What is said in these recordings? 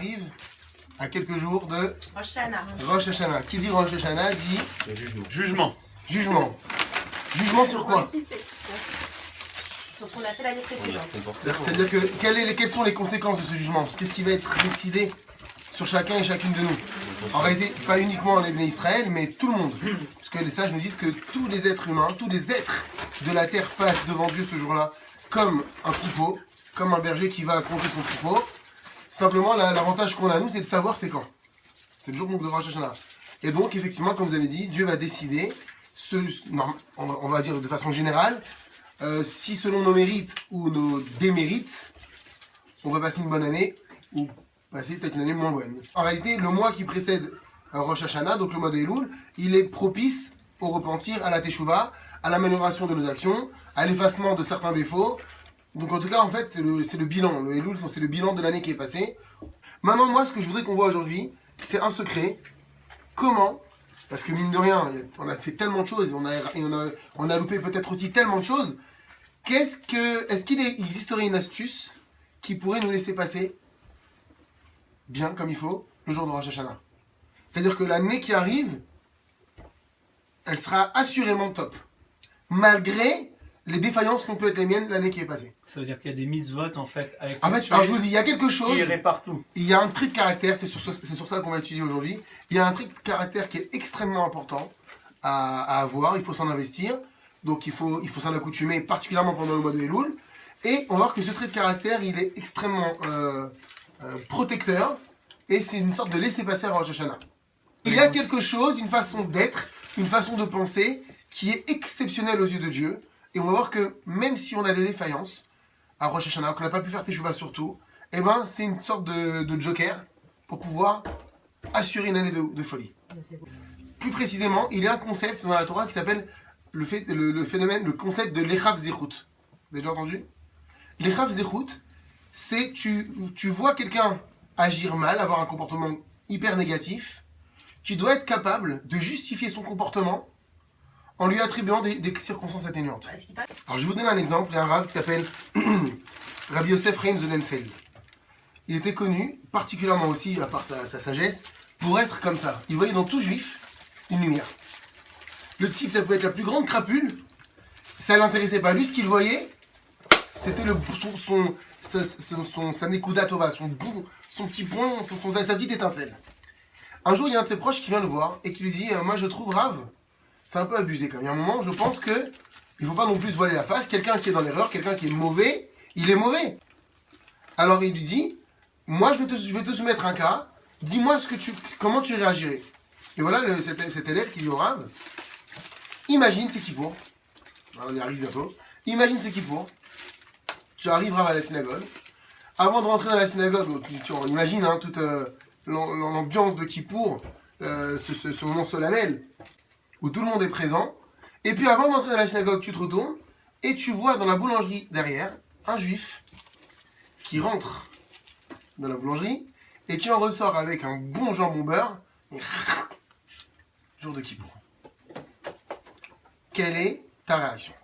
arrive à quelques jours de Rosh Hashanah. Qui dit Rosh Hashanah dit Jugement. jugement. Jugement sur quoi? Sur ce qu'on a fait l'année précédente. C'est-à-dire que quelles sont les conséquences de ce jugement? Qu'est-ce qui va être décidé sur chacun et chacune de nous? En réalité, pas uniquement les Bnei Israël, mais tout le monde. Parce que les sages nous disent que tous les êtres humains, tous les êtres de la terre passent devant Dieu ce jour-là comme un troupeau, comme un berger qui va compter son troupeau. Simplement, l'avantage qu'on a, nous, c'est de savoir c'est quand. C'est le jour de Rosh Hashanah. Et donc, effectivement, comme vous avez dit, Dieu va décider, on va dire de façon générale, si selon nos mérites ou nos démérites, on va passer une bonne année ou passer peut-être une année moins bonne. En réalité, le mois qui précède Rosh Hashanah, donc le mois d'Elul, il est propice au repentir, à la teshuva, à l'amélioration de nos actions, à l'effacement de certains défauts. Donc en tout cas, en fait, c'est le bilan. Le Elul, c'est le bilan de l'année qui est passée. Maintenant, moi, ce que je voudrais qu'on voit aujourd'hui, c'est un secret. Comment, parce que mine de rien, on a fait tellement de choses, et on a loupé peut-être aussi tellement de choses. Est-ce qu'il existerait une astuce qui pourrait nous laisser passer bien comme il faut le jour de Rosh Hashanah? C'est-à-dire que l'année qui arrive, elle sera assurément top. Malgré les défaillances qu'on peut être les miennes l'année qui est passée. Ça veut dire qu'il y a des mitzvot en fait à En fait, alors je vous dis, il y a quelque chose. qui irait partout. Il y a un trait de caractère, c'est sur ça qu'on va étudier aujourd'hui. Il y a un trait de caractère qui est extrêmement important à avoir, il faut s'en investir. Donc il faut s'en accoutumer, particulièrement pendant le mois de Elul. Et on va voir que ce trait de caractère, il est extrêmement protecteur. Et c'est une sorte de laisser-passer à Rosh Hashanah. Il y a quelque chose, une façon d'être, une façon de penser qui est exceptionnelle aux yeux de Dieu. Et on va voir que même si on a des défaillances à Rosh Hashanah, qu'on n'a pas pu faire Teshuvah surtout, eh ben c'est une sorte de joker pour pouvoir assurer une année de folie. Plus précisément, il y a un concept dans la Torah qui s'appelle le concept de l'Echav Zechut. Vous avez déjà entendu? L'Echav Zechut, c'est tu vois quelqu'un agir mal, avoir un comportement hyper négatif, tu dois être capable de justifier son comportement en lui attribuant des circonstances atténuantes. Alors je vais vous donner un exemple. Il y a un rav qui s'appelle Rabbi Yosef Chaim Sonnenfeld. Il était connu, particulièrement aussi, à part sa sagesse, pour être comme ça. Il voyait dans tout juif une lumière. Le type, ça pouvait être la plus grande crapule, ça ne l'intéressait pas. Lui, ce qu'il voyait, c'était sa nekuda tova, son petit point, sa petite étincelle. Un jour, il y a un de ses proches qui vient le voir et qui lui dit « Moi, je trouve Rav, c'est un peu abusé quand même. Il y a un moment, je pense que il ne faut pas non plus se voiler la face. Quelqu'un qui est dans l'erreur, quelqu'un qui est mauvais, il est mauvais. » Alors il lui dit « Moi, je vais te soumettre un cas. Dis-moi comment tu réagirais. » Et voilà cet élève qui dit au Rav « Imagine, c'est qui pour. On y arrive bientôt. Imagine, c'est qui pour. Tu arrives Rav à la synagogue. Avant de rentrer dans la synagogue, tu imagines toute l'ambiance de Kippour, ce moment solennel où tout le monde est présent. Et puis avant d'entrer dans la synagogue, tu te retournes et tu vois dans la boulangerie derrière un juif qui rentre dans la boulangerie et qui en ressort avec un bon jambon beurre. Et jour de Kippour. Quelle est ta réaction?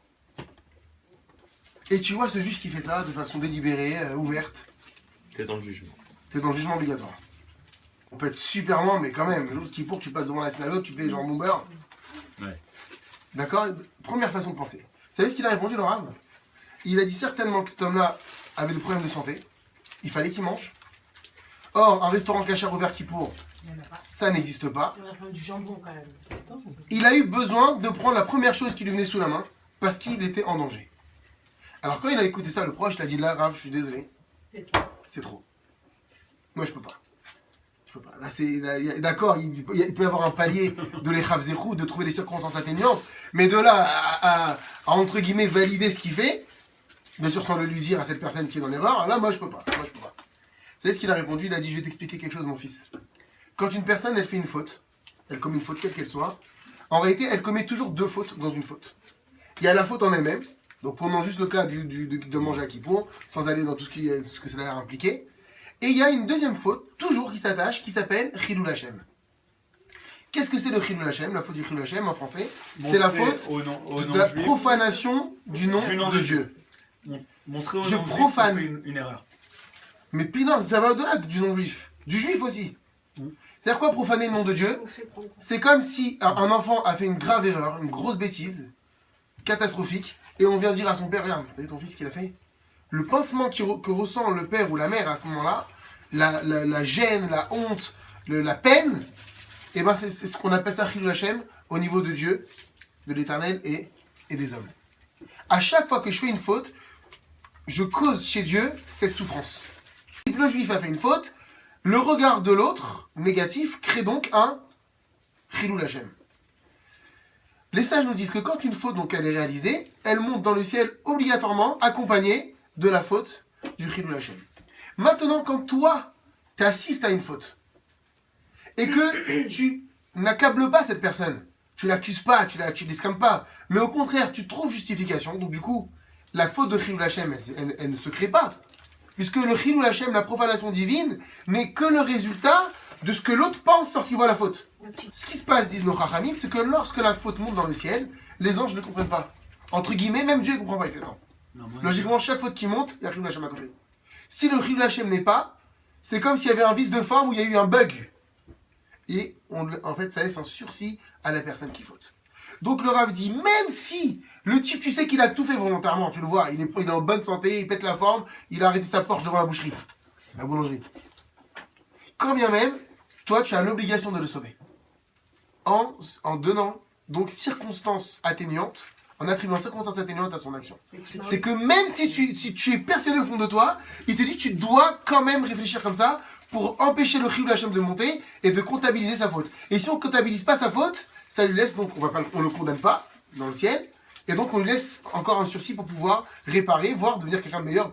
Et tu vois ce juif qui fait ça de façon délibérée, ouverte. T'es dans le jugement. T'es dans le jugement obligatoire. On peut être super loin, mais quand même, le jour de Kippour, tu passes devant la synagogue, tu fais jambon beurre. Ouais. D'accord? Première façon de penser. Vous savez ce qu'il a répondu, le Rav? Il a dit certainement que cet homme-là avait des problèmes de santé. Il fallait qu'il mange. Or, un restaurant cachère ouvert Kippour, ça n'existe pas. Du jambon quand même. Il a eu besoin de prendre la première chose qui lui venait sous la main parce qu'il était en danger. Alors quand il a écouté ça, le proche il a dit là, Rav, je suis désolé. C'est trop. Moi, je peux pas. Là, d'accord, il peut y avoir un palier de l'Echav Zechut, de trouver des circonstances atténuantes, mais de là à entre guillemets valider ce qu'il fait, bien sûr sans le lui dire à cette personne qui est dans l'erreur, là, moi je peux pas. Vous savez ce qu'il a répondu? Il a dit, je vais t'expliquer quelque chose, mon fils. Quand une personne, elle fait une faute, elle commet une faute quelle qu'elle soit, en réalité, elle commet toujours deux fautes dans une faute. Il y a la faute en elle-même, donc prenons juste le cas de manger à Kippour, sans aller dans tout ce que cela a impliqué. Et il y a une deuxième faute, toujours qui s'attache, qui s'appelle Chilul Hashem. Qu'est-ce que c'est le Chilul Hashem? La faute du Chilul Hashem en français, c'est la faute de la profanation du nom de Dieu. Montrer au Je nom profane. juif qu'on fait une erreur. Mais puis non, ça va au-delà du nom juif. Du juif aussi. C'est-à-dire quoi profaner le nom de Dieu? C'est comme si un enfant a fait une grave erreur, une grosse bêtise, catastrophique, et on vient dire à son père, regarde, t'as vu ton fils ce qu'il a fait? Le pincement que ressent le père ou la mère à ce moment-là, la gêne, la honte, la peine, et ben c'est ce qu'on appelle ça Chilul Hashem au niveau de Dieu, de l'Éternel et des hommes. À chaque fois que je fais une faute, je cause chez Dieu cette souffrance. Si le juif a fait une faute, le regard de l'autre, négatif, crée donc un Chilul Hashem. Les sages nous disent que quand une faute donc elle est réalisée, elle monte dans le ciel obligatoirement accompagnée de la faute du Chilul Hashem. Maintenant, quand toi, tu assistes à une faute et que tu n'accables pas cette personne, tu l'accuses pas, tu l'escames pas, mais au contraire, tu trouves justification, donc du coup, la faute de Chilul Hashem, elle ne se crée pas. Puisque le Chilul Hashem, la profanation divine, n'est que le résultat de ce que l'autre pense lorsqu'il voit la faute. Ce qui se passe, disent nos Chachamim, c'est que lorsque la faute monte dans le ciel, les anges ne comprennent pas. Entre guillemets, même Dieu ne comprend pas, il fait non. Logiquement, chaque faute qui monte, il y a Chilul Hashem à côté. Si le Chilul Hashem n'est pas, c'est comme s'il y avait un vice de forme où il y a eu un bug. Et en fait, ça laisse un sursis à la personne qui faute. Donc le Rav dit, même si le type, tu sais qu'il a tout fait volontairement, tu le vois, il est en bonne santé, il pète la forme, il a arrêté sa Porsche devant la boucherie, la boulangerie. Quand bien même, toi, tu as l'obligation de le sauver. En donnant donc circonstances atténuantes, en attribuant circonstances atténuantes à son action. C'est que même si tu es persuadé au fond de toi, il te dit tu dois quand même réfléchir comme ça pour empêcher le Chilul Hashem de monter et de comptabiliser sa faute. Et si on ne comptabilise pas sa faute, ça lui laisse, donc on ne le condamne pas dans le ciel, et donc on lui laisse encore un sursis pour pouvoir réparer, voire devenir quelqu'un de meilleur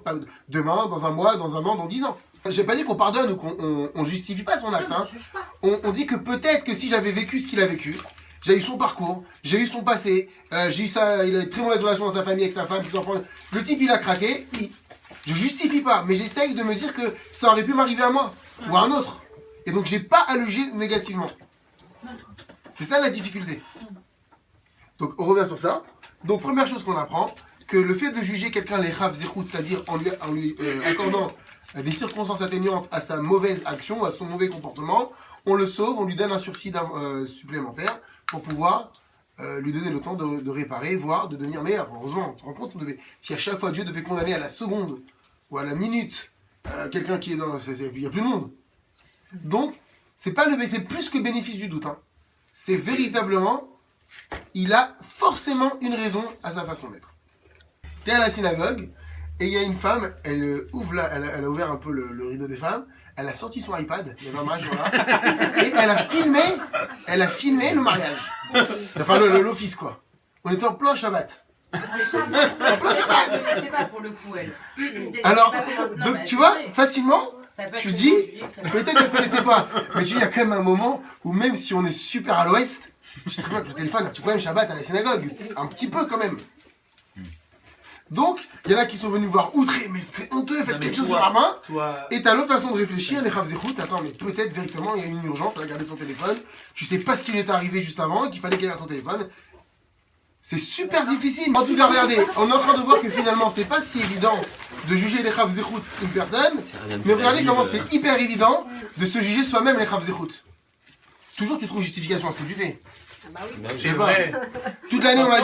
demain, dans un mois, dans un an, dans 10 ans. J'ai pas dit qu'on pardonne ou qu'on justifie pas son acte. Hein. On dit que peut-être que si j'avais vécu ce qu'il a vécu, j'ai eu son parcours, j'ai eu son passé, j'ai eu ça, il a une très mauvaise relation dans sa famille, avec sa femme, ses enfants. Le type il a craqué, je justifie pas, mais j'essaye de me dire que ça aurait pu m'arriver à moi ou à un autre. Et donc j'ai pas à le juger négativement. C'est ça la difficulté. Donc on revient sur ça. Donc première chose qu'on apprend, que le fait de juger quelqu'un les Rav Zechut, c'est-à-dire en lui accordant des circonstances atténuantes à sa mauvaise action, à son mauvais comportement, on le sauve, on lui donne un sursis supplémentaire pour pouvoir lui donner le temps de réparer, voire de devenir meilleur. Heureusement, on se rend compte, si à chaque fois Dieu devait condamner à la seconde ou à la minute quelqu'un qui est dans... Il n'y a plus de monde. Donc, c'est plus que bénéfice du doute. Hein. C'est véritablement, il a forcément une raison à sa façon d'être. Tu es à la synagogue, et il y a une femme, elle a ouvert un peu le rideau des femmes, elle a sorti son iPad, il y avait un mariage là, et elle a filmé le mariage. Enfin, l'office, quoi. On était en plein Shabbat. En plein Shabbat. C'est pas pour le coup, elle. Alors, donc, tu vois, facilement, tu dis, peut-être qu'elle ne connaissait pas, mais tu dis, il y a quand même un moment où même si on est super à l'ouest, je sais très bien que le téléphone, tu prends même Shabbat à la synagogue, un petit peu quand même. Donc, il y en a qui sont venus me voir outrés, mais c'est honteux, faites quelque chose sur la main. Et t'as l'autre façon de réfléchir, les Rav Zechut, attends, mais peut-être véritablement il y a une urgence, elle a gardé son téléphone, tu sais pas ce qui lui est arrivé juste avant, qu'il fallait qu'elle garde son téléphone. C'est super difficile. En tout cas, regardez, on est en train de voir que finalement, c'est pas si évident de juger les Rav Zechut une personne, mais regardez comment c'est hyper évident de se juger soi-même les Rav Zechut. Toujours tu trouves justification à ce que tu fais. Bah oui. C'est vrai. Toute l'année on m'a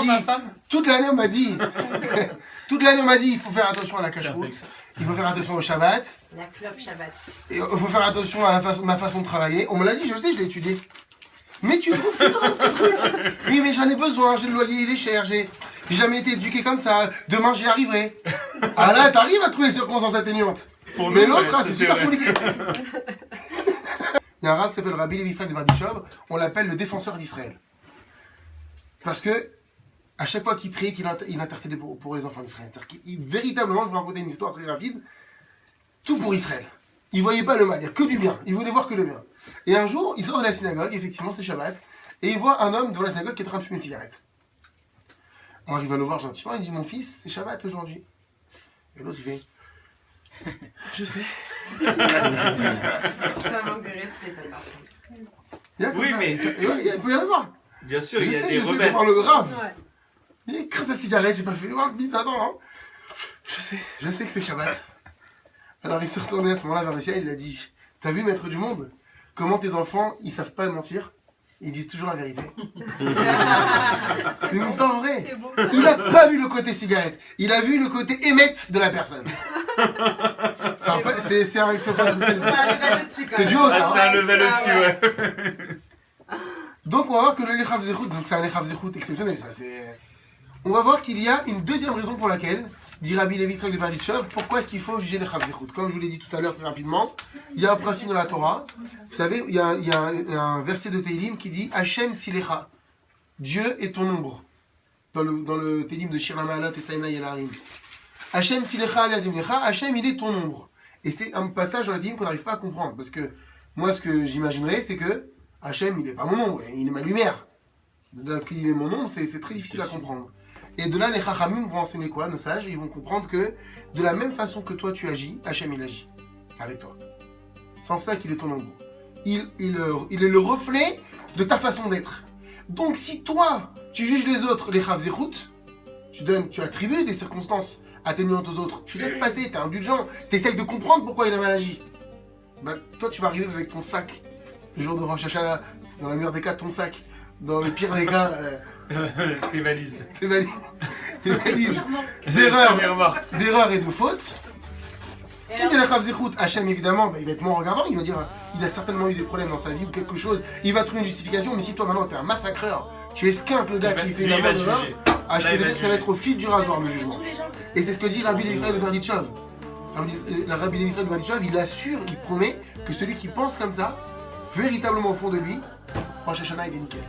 dit, il faut faire attention à la cache-route, il faut faire attention au Shabbat, La clope Shabbat. et il faut faire attention à ma façon de travailler. On me l'a dit, je sais, je l'ai étudié. Mais tu trouves toujours un petit truc. Oui, mais j'en ai besoin, j'ai le loyer, il est cher, j'ai jamais été éduqué comme ça, demain j'y arriverai. Ah là, t'arrives à trouver les circonstances atténuantes. Mais l'autre, c'est super compliqué. Il y a un rabbin qui s'appelle Rabbi Levi Israël de Berditchov, on l'appelle le défenseur d'Israël. Parce que, à chaque fois qu'il priait, il intercédait pour les enfants d'Israël. C'est-à-dire qu'il, véritablement, je vais vous raconter une histoire très rapide, tout pour Israël. Il ne voyait pas le mal, il n'y a que du bien. Il voulait voir que le bien. Et un jour, il sort de la synagogue, effectivement, c'est Shabbat, et il voit un homme devant la synagogue qui est en train de fumer une cigarette. On arrive à le voir gentiment, il dit, mon fils, c'est Shabbat aujourd'hui. Et l'autre, il fait, je sais. Ça manque de respect, ça part. Oui, mais il peut y en avoir. Bien sûr, il y a des Je sais, rebelles. devant le grave. Ouais. Il écrase sa cigarette, j'ai pas fait, oh, vite, attends. Hein. Je sais que c'est Shabbat. Alors il se retournait à ce moment-là vers le ciel, il a dit, T'as vu, maître du monde, comment tes enfants, ils savent pas mentir? Ils disent toujours la vérité. C'est une histoire vraie. C'est beau. Il a pas vu le côté cigarette. Il a vu le côté émette de la personne. C'est un level au-dessus, quand c'est même. du haut, ça. C'est un level Ah, au-dessus, ouais. Donc on va voir que le Lechav Zechut, donc c'est un Lechav Zechut exceptionnel, ça c'est... On va voir qu'il y a une deuxième raison pour laquelle, dit Rabbi Levi Yitzhak de Berditchov, pourquoi est-ce qu'il faut juger le Lechav Zechut. Comme je vous l'ai dit tout à l'heure très rapidement, il y a un principe dans la Torah, vous savez, il y a un verset de Tehillim qui dit Hashem Tzilecha, Dieu est ton ombre, dans le Tehillim de Shir LaMa'alot et Saïna Yelarim. Hashem Tzilecha Aliadim Lecha, Hashem il est ton ombre. Et c'est un passage dans la Tehillim qu'on n'arrive pas à comprendre, parce que moi ce que j'imaginerais c'est que Hashem il n'est pas mon ombre, il est ma lumière. Il est mon ombre, c'est très difficile à comprendre. Et de là, les Chachamim vont enseigner quoi, nos sages? Ils vont comprendre que de la même façon que toi tu agis, Hachem il agit avec toi. Sans ça qu'il est ton ombre. Il est le reflet de ta façon d'être. Donc si toi, tu juges les autres, les Chav Zechut, tu attribues des circonstances atténuantes aux autres, tu laisses passer, tu es indulgent, tu essayes de comprendre pourquoi il a mal agi. Bah, toi tu vas arriver avec ton sac, le jour de Rosh Hashanah, dans le meilleur des cas, ton sac. Dans le pire des cas, Tes valises. tes valises Dernièrement. d'erreurs et de fautes. Si de la Chav Zechut, Hachem évidemment, bah, il va être moins regardant, il va dire il a certainement eu des problèmes dans sa vie ou quelque chose, il va trouver une justification, mais si toi maintenant t'es un massacreur, tu esquintes le gars qui fait Lui, la il va mort te de juger. je peux te dire que ça va être au fil du rasoir le jugement. Tous les gens. Et c'est ce que dit Rabbi Levi Yitzhak de Berditchov. Rabbi Levi Yitzhak de Berditchov, il assure, il promet que celui qui pense comme ça, véritablement au fond de lui, Rosh Hashanah il est nickel.